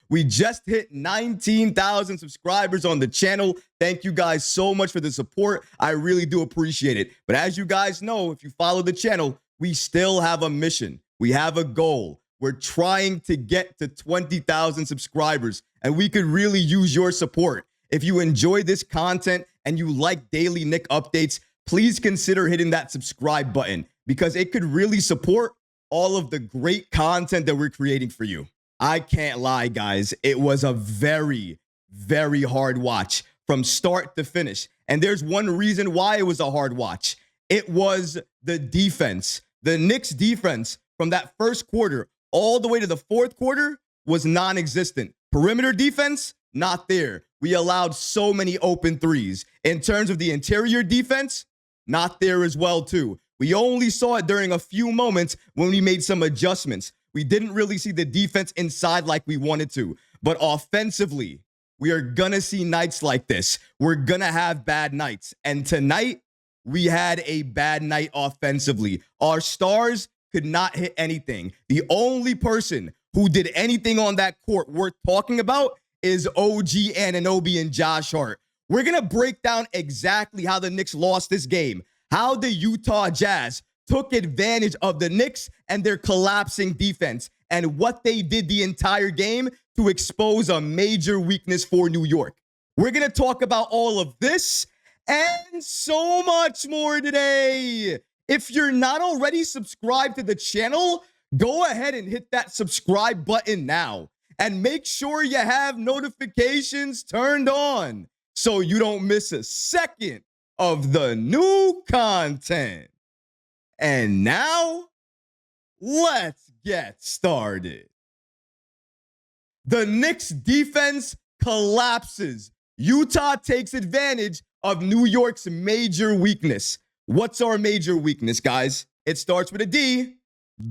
We just hit 19,000 subscribers on the channel. Thank you guys so much for the support. I really do appreciate it. But as you guys know, if you follow the channel, we still have a mission. We have a goal. We're trying to get to 20,000 subscribers, and we could really use your support. If you enjoy this content and you like daily Knick updates, please consider hitting that subscribe button because it could really support all of the great content that we're creating for you. I can't lie, guys. It was a very, very hard watch from start to finish. And there's one reason why it was a hard watch. It was the defense. The Knicks defense from that first quarter all the way to the fourth quarter was non-existent. Perimeter defense, not there. We allowed so many open threes. In terms of the interior defense, not there as well, too. We only saw it during a few moments when we made some adjustments. We didn't really see the defense inside like we wanted to. But offensively, we are going to see nights like this. We're going to have bad nights. And tonight, we had a bad night offensively. Our stars could not hit anything. The only person who did anything on that court worth talking about is OG Anunoby and Josh Hart. We're going to break down exactly how the Knicks lost this game, how the Utah Jazz took advantage of the Knicks and their collapsing defense, and what they did the entire game to expose a major weakness for New York. We're going to talk about all of this and so much more today. If you're not already subscribed to the channel, go ahead and hit that subscribe button now. And make sure you have notifications turned on so you don't miss a second of the new content. And now, let's get started. The Knicks defense collapses. Utah takes advantage of New York's major weakness. What's our major weakness, guys? It starts with a D,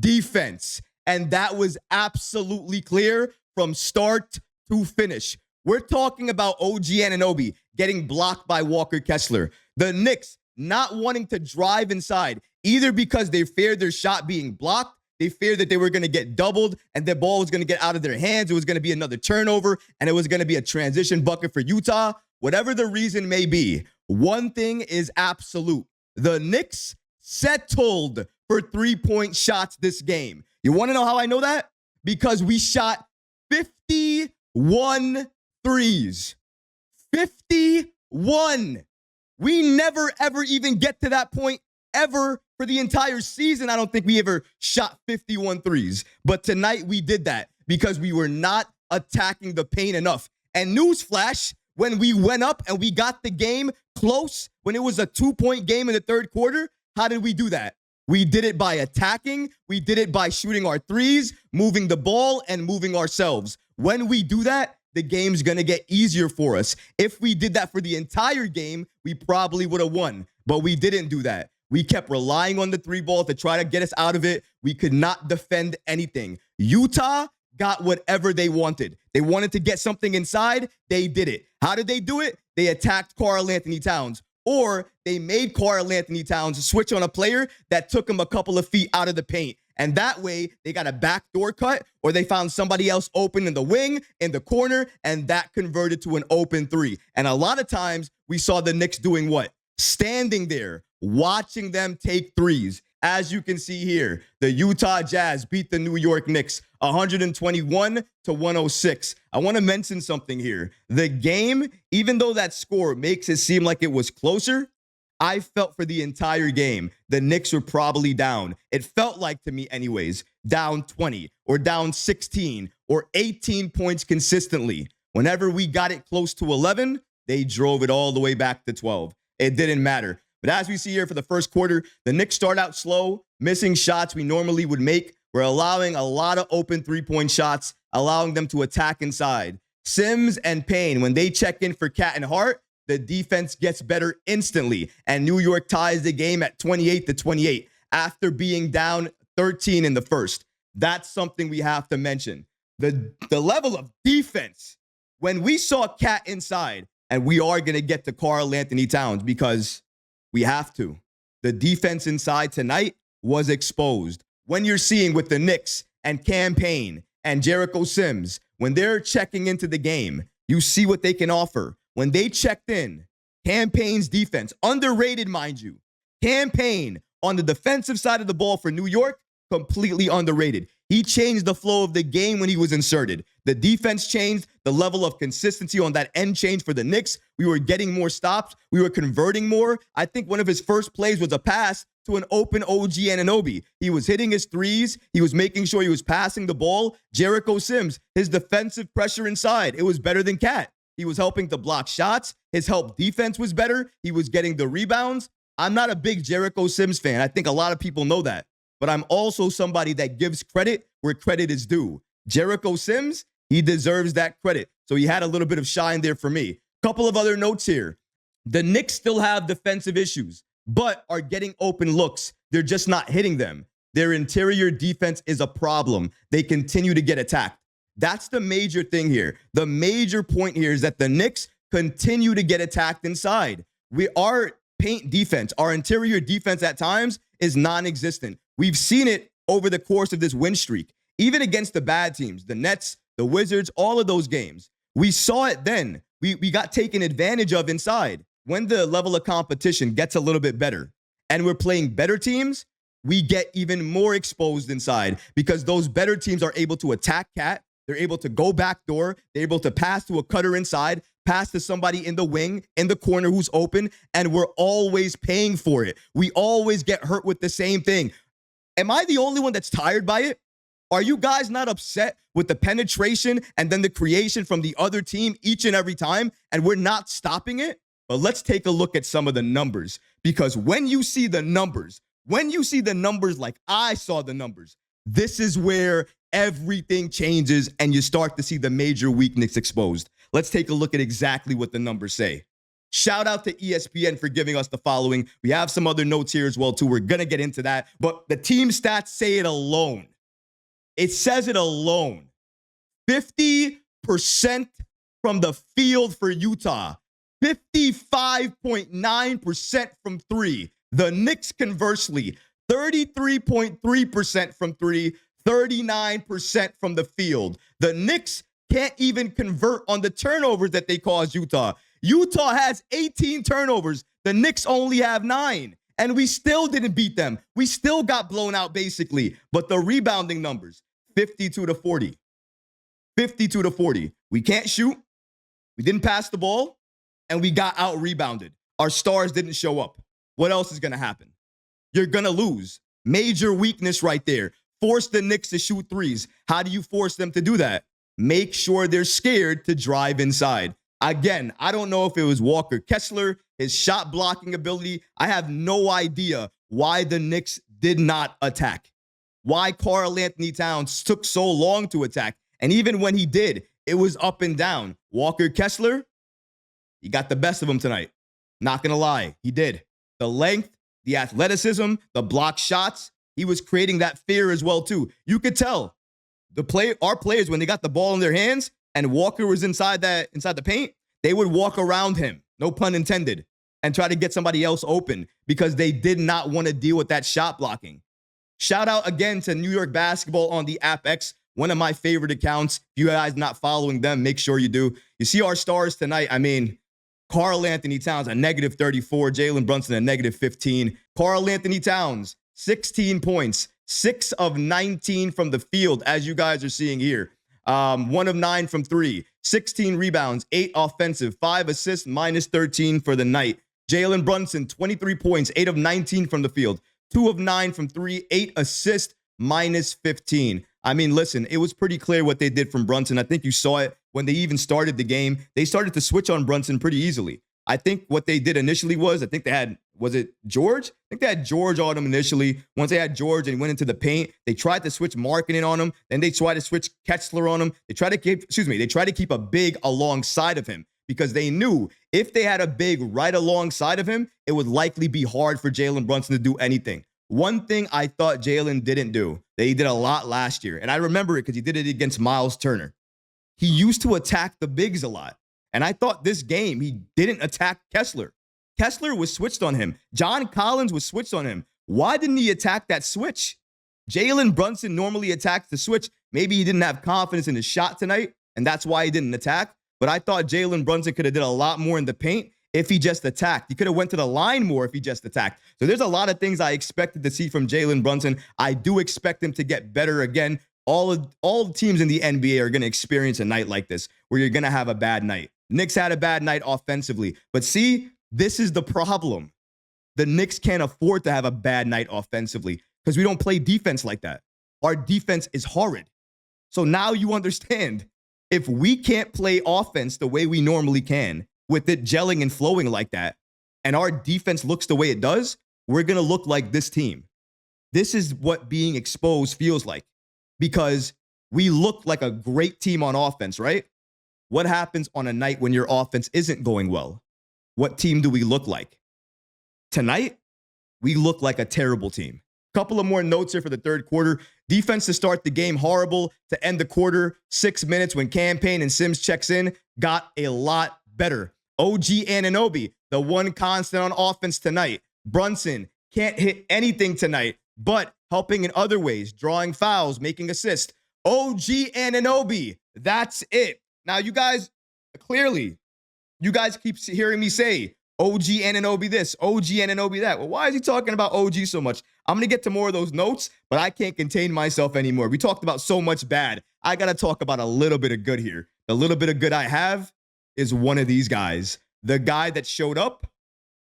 defense. And that was absolutely clear from start to finish. We're talking about OG Anunoby getting blocked by Walker Kessler. The Knicks not wanting to drive inside, either because they feared their shot being blocked, they feared that they were going to get doubled, and the ball was going to get out of their hands. It was going to be another turnover, and it was going to be a transition bucket for Utah. Whatever the reason may be, one thing is absolute. The Knicks settled for three-point shots this game. You want to know how I know that? Because we shot 51 threes. 51. We never, ever even get to that point ever for the entire season. I don't think we ever shot 51 threes. But tonight we did that because we were not attacking the paint enough. And newsflash, when we went up and we got the game close, when it was a 2-point game in the third quarter, how did we do that? We did it by attacking. We did it by shooting our threes, moving the ball, and moving ourselves. When we do that, the game's going to get easier for us. If we did that for the entire game, we probably would have won. But we didn't do that. We kept relying on the three ball to try to get us out of it. We could not defend anything. Utah got whatever they wanted. They wanted to get something inside. They did it. How did they do it? They attacked Karl-Anthony Towns. Or they made Karl-Anthony Towns switch on a player that took him a couple of feet out of the paint. And that way, they got a backdoor cut, or they found somebody else open in the wing, in the corner, and that converted to an open three. And a lot of times, we saw the Knicks doing what? Standing there, watching them take threes. As you can see here, the Utah Jazz beat the New York Knicks 121-106. I want to mention something here. The game, even though that score makes it seem like it was closer, I felt for the entire game, the Knicks were probably down. It felt like, to me anyways, down 20 or down 16 or 18 points consistently. Whenever we got it close to 11, they drove it all the way back to 12. It didn't matter. But as we see here for the first quarter, the Knicks start out slow, missing shots we normally would make. We're allowing a lot of open three-point shots, allowing them to attack inside. Sims and Payne, when they check in for Cat and Hart, the defense gets better instantly, and New York ties the game at 28-28 after being down 13 in the first. That's something we have to mention. The level of defense, when we saw Cat inside, and we are going to get to Karl-Anthony Towns because we have to. The defense inside tonight was exposed. When you're seeing with the Knicks and Cam Payne and Jericho Sims, when they're checking into the game, you see what they can offer. When they checked in, Cam Payne's defense, underrated, mind you. Cam Payne on the defensive side of the ball for New York, completely underrated. He changed the flow of the game when he was inserted. The defense changed. The level of consistency on that end changed for the Knicks. We were getting more stops. We were converting more. I think one of his first plays was a pass to an open OG Anunoby. He was hitting his threes. He was making sure he was passing the ball. Jericho Sims, his defensive pressure inside, it was better than Cat. He was helping to block shots. His help defense was better. He was getting the rebounds. I'm not a big Jericho Sims fan. I think a lot of people know that. But I'm also somebody that gives credit where credit is due. Jericho Sims, he deserves that credit. So he had a little bit of shine there for me. Couple of other notes here. The Knicks still have defensive issues, but are getting open looks. They're just not hitting them. Their interior defense is a problem. They continue to get attacked. That's the major thing here. The major point here is that the Knicks continue to get attacked inside. Our paint defense, our interior defense at times is non-existent. We've seen it over the course of this win streak, even against the bad teams, the Nets, the Wizards, all of those games. We saw it then. We got taken advantage of inside. When the level of competition gets a little bit better and we're playing better teams, we get even more exposed inside because those better teams are able to attack Cat. They're able to go backdoor. They're able to pass to a cutter inside, pass to somebody in the wing, in the corner who's open, and we're always paying for it. We always get hurt with the same thing. Am I the only one that's tired by it? Are you guys not upset with the penetration and then the creation from the other team each and every time, and we're not stopping it? But let's take a look at some of the numbers, because when you see the numbers like I saw the numbers, this is where everything changes and you start to see the major weakness exposed. Let's take a look at exactly what the numbers say. Shout out to ESPN for giving us the following. We have some other notes here as well, too. We're going to get into that. But the team stats say it alone. It says it alone. 50% from the field for Utah. 55.9% from three. The Knicks, conversely, 33.3% from three, 39% from the field. The Knicks can't even convert on the turnovers that they cause Utah. Utah has 18 turnovers. The Knicks only have 9. And we still didn't beat them. We still got blown out, basically. But the rebounding numbers, 52-40. 52-40. We can't shoot. We didn't pass the ball. And we got out-rebounded. Our stars didn't show up. What else is going to happen? You're going to lose. Major weakness right there. Force the Knicks to shoot threes. How do you force them to do that? Make sure they're scared to drive inside. Again, I don't know if it was Walker Kessler, his shot blocking ability. I have no idea why the Knicks did not attack. Why Karl Anthony Towns took so long to attack. And even when he did, it was up and down. Walker Kessler, he got the best of him tonight. Not going to lie, he did. The length, the athleticism, the block shots, he was creating that fear as well, too. You could tell our players, when they got the ball in their hands and Walker was inside the paint, they would walk around him, no pun intended, and try to get somebody else open because they did not want to deal with that shot blocking. Shout out again to New York Basketball on the App X, one of my favorite accounts. If you guys not following them, make sure you do. You see our stars tonight. I mean, Karl Anthony Towns, a -34. Jalen Brunson, a -15. Karl Anthony Towns, 16 points, 6 of 19 from the field, as you guys are seeing here. 1 of 9 from 3, 16 rebounds, 8 offensive, 5 assists, -13 for the night. Jalen Brunson, 23 points, 8 of 19 from the field, 2 of 9 from 3, 8 assists, -15. I mean, listen, it was pretty clear what they did from Brunson. I think you saw it when they even started the game. They started to switch on Brunson pretty easily. I think what they did initially was, I think they had, was it George? I think they had George on him initially. Once they had George and he went into the paint, they tried to switch marketing on him. Then they tried to switch Kessler on him. They tried to keep a big alongside of him because they knew if they had a big right alongside of him, it would likely be hard for Jalen Brunson to do anything. One thing I thought Jalen didn't do, that he did a lot last year, and I remember it because he did it against Miles Turner. He used to attack the bigs a lot. And I thought this game, he didn't attack Kessler. Kessler was switched on him. John Collins was switched on him. Why didn't he attack that switch? Jalen Brunson normally attacks the switch. Maybe he didn't have confidence in his shot tonight, and that's why he didn't attack. But I thought Jalen Brunson could have did a lot more in the paint if he just attacked. He could have went to the line more if he just attacked. So there's a lot of things I expected to see from Jalen Brunson. I do expect him to get better again. All the teams in the NBA are going to experience a night like this where you're going to have a bad night. Knicks had a bad night offensively. But see, this is the problem. The Knicks can't afford to have a bad night offensively because we don't play defense like that. Our defense is horrid. So now you understand, if we can't play offense the way we normally can, with it gelling and flowing like that, and our defense looks the way it does, we're going to look like this team. This is what being exposed feels like, because we look like a great team on offense, right? What happens on a night when your offense isn't going well? What team do we look like? Tonight, we look like a terrible team. Couple of more notes here for the third quarter. Defense to start the game, horrible. To end the quarter, 6 minutes when Campaign and Sims checks in, got a lot better. OG Anunoby, the one constant on offense tonight. Brunson can't hit anything tonight, but helping in other ways, drawing fouls, making assists. OG Anunoby, that's it. Now, you guys, clearly, you guys keep hearing me say, OG Anunoby this, OG Anunoby that. Well, why is he talking about OG so much? I'm going to get to more of those notes, but I can't contain myself anymore. We talked about so much bad. I got to talk about a little bit of good here. The little bit of good I have is one of these guys. The guy that showed up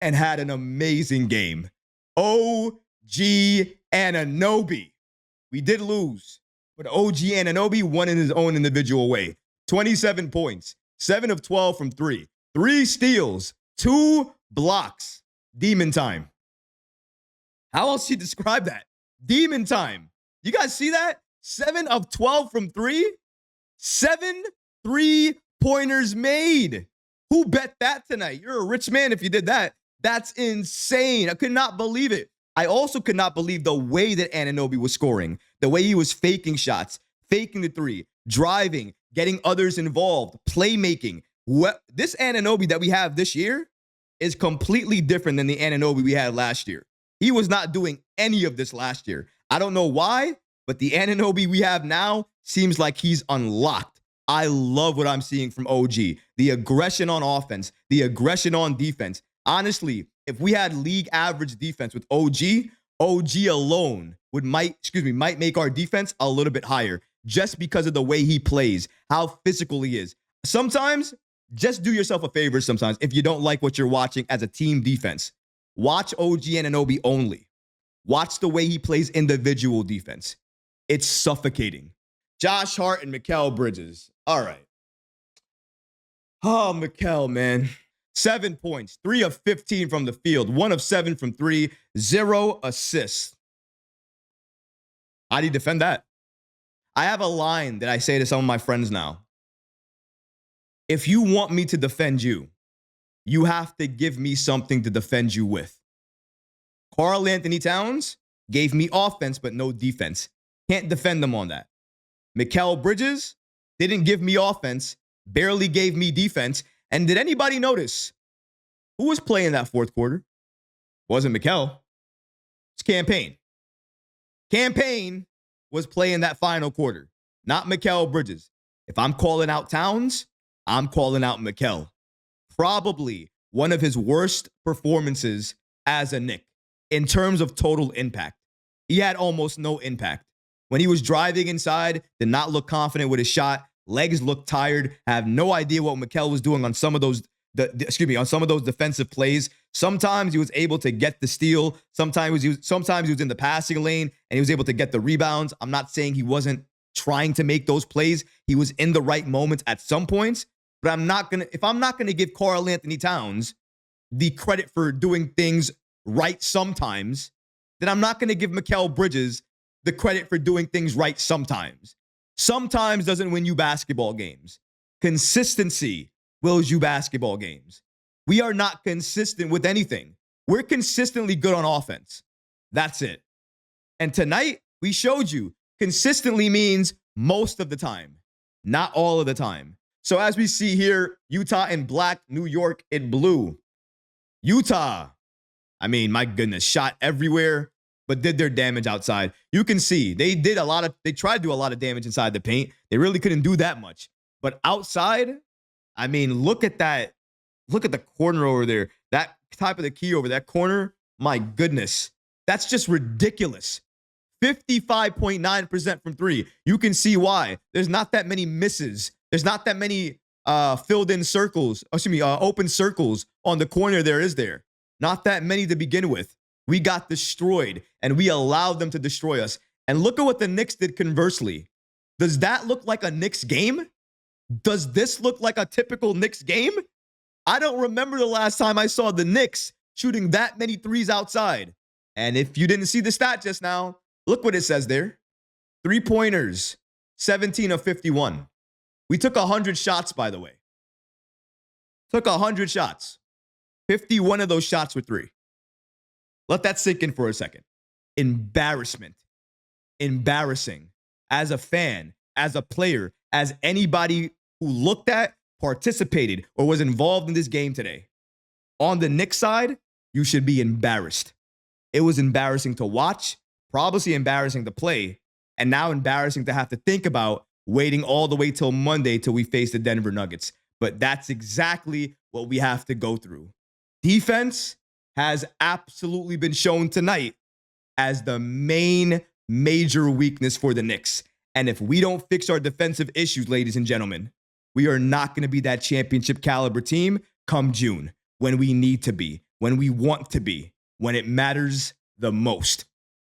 and had an amazing game. OG Anunoby. We did lose, but OG Anunoby won in his own individual way. 27 points, 7 of 12 from 3, 3 steals, 2 blocks. Demon time. How else do you describe that? Demon time. You guys see that? 7 of 12 from 3? 7 3-pointers made. Who bet that tonight? You're a rich man if you did that. That's insane. I could not believe it. I also could not believe the way that Anunoby was scoring, the way he was faking shots, faking the 3, driving, getting others involved, playmaking. This Anunoby that we have this year is completely different than the Anunoby we had last year. He was not doing any of this last year. I don't know why, but the Anunoby we have now seems like he's unlocked. I love what I'm seeing from OG. The aggression on offense, the aggression on defense. Honestly, if we had league average defense with OG alone might make our defense a little bit higher just because of the way he plays, how physical he is. Sometimes, just do yourself a favor sometimes if you don't like what you're watching as a team defense. Watch OG Anunoby only. Watch the way he plays individual defense. It's suffocating. Josh Hart and Mikal Bridges. All right. Oh, Mikal, man. 7 points, 3 of 15 from the field, 1 of 7 from 3, 0 assists. How do you defend that? I have a line that I say to some of my friends now. If you want me to defend you, you have to give me something to defend you with. Karl Anthony Towns gave me offense, but no defense. Can't defend them on that. Mikal Bridges didn't give me offense, barely gave me defense. And did anybody notice who was playing that fourth quarter? Wasn't Mikal. It's Campaign. Campaign was playing that final quarter, not Mikal Bridges. If I'm calling out Towns, I'm calling out Mikal. Probably one of his worst performances as a Knick in terms of total impact. He had almost no impact. When he was driving inside, did not look confident with his shot. Legs looked tired. Have no idea what Mikal was doing on some of those, on some of those defensive plays. Sometimes he was able to get the steal. Sometimes he was in the passing lane and he was able to get the rebounds. I'm not saying he wasn't trying to make those plays. He was in the right moments at some points. But if I'm not gonna give Karl Anthony Towns the credit for doing things right sometimes, then I'm not gonna give Mikal Bridges the credit for doing things right sometimes. Sometimes doesn't win you basketball games. Consistency wins you basketball games. We are not consistent with anything. We're consistently good on offense. That's it. And tonight, we showed you consistently means most of the time, not all of the time. So as we see here, Utah in black, New York in blue. Utah, I mean, my goodness, shot everywhere, but did their damage outside. You can see they tried to do a lot of damage inside the paint. They really couldn't do that much. But outside, I mean, look at that. Look at the corner over there. That type of the key over that corner. My goodness. That's just ridiculous. 55.9% from three. You can see why. There's not that many misses. There's not that many filled in circles. Open circles on the corner there, is there? Not that many to begin with. We got destroyed, and we allowed them to destroy us. And look at what the Knicks did conversely. Does that look like a Knicks game? Does this look like a typical Knicks game? I don't remember the last time I saw the Knicks shooting that many threes outside. And if you didn't see the stat just now, look what it says there. 3-pointers, 17 of 51. We took 100 shots, by the way. Took 100 shots. 51 of those shots were three. Let that sink in for a second. Embarrassment. Embarrassing. As a fan, as a player, as anybody who looked at, participated, or was involved in this game today. On the Knicks side, you should be embarrassed. It was embarrassing to watch, probably embarrassing to play, and now embarrassing to have to think about waiting all the way till Monday till we face the Denver Nuggets. But that's exactly what we have to go through. Defense has absolutely been shown tonight as the main major weakness for the Knicks. And if we don't fix our defensive issues, ladies and gentlemen, we are not going to be that championship caliber team come June, when we need to be, when we want to be, when it matters the most.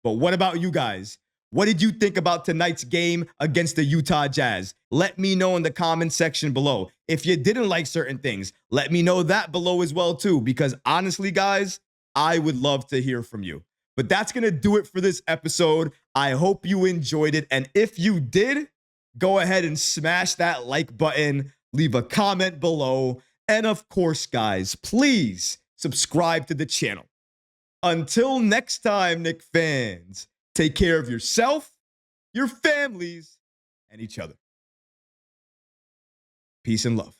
But what about you guys? What did you think about tonight's game against the Utah Jazz? Let me know in the comment section below. If you didn't like certain things, let me know that below as well too, because honestly, guys, I would love to hear from you. But that's going to do it for this episode. I hope you enjoyed it. And if you did, go ahead and smash that like button, leave a comment below. And of course, guys, please subscribe to the channel. Until next time, Knick fans, take care of yourself, your families, and each other. Peace and love.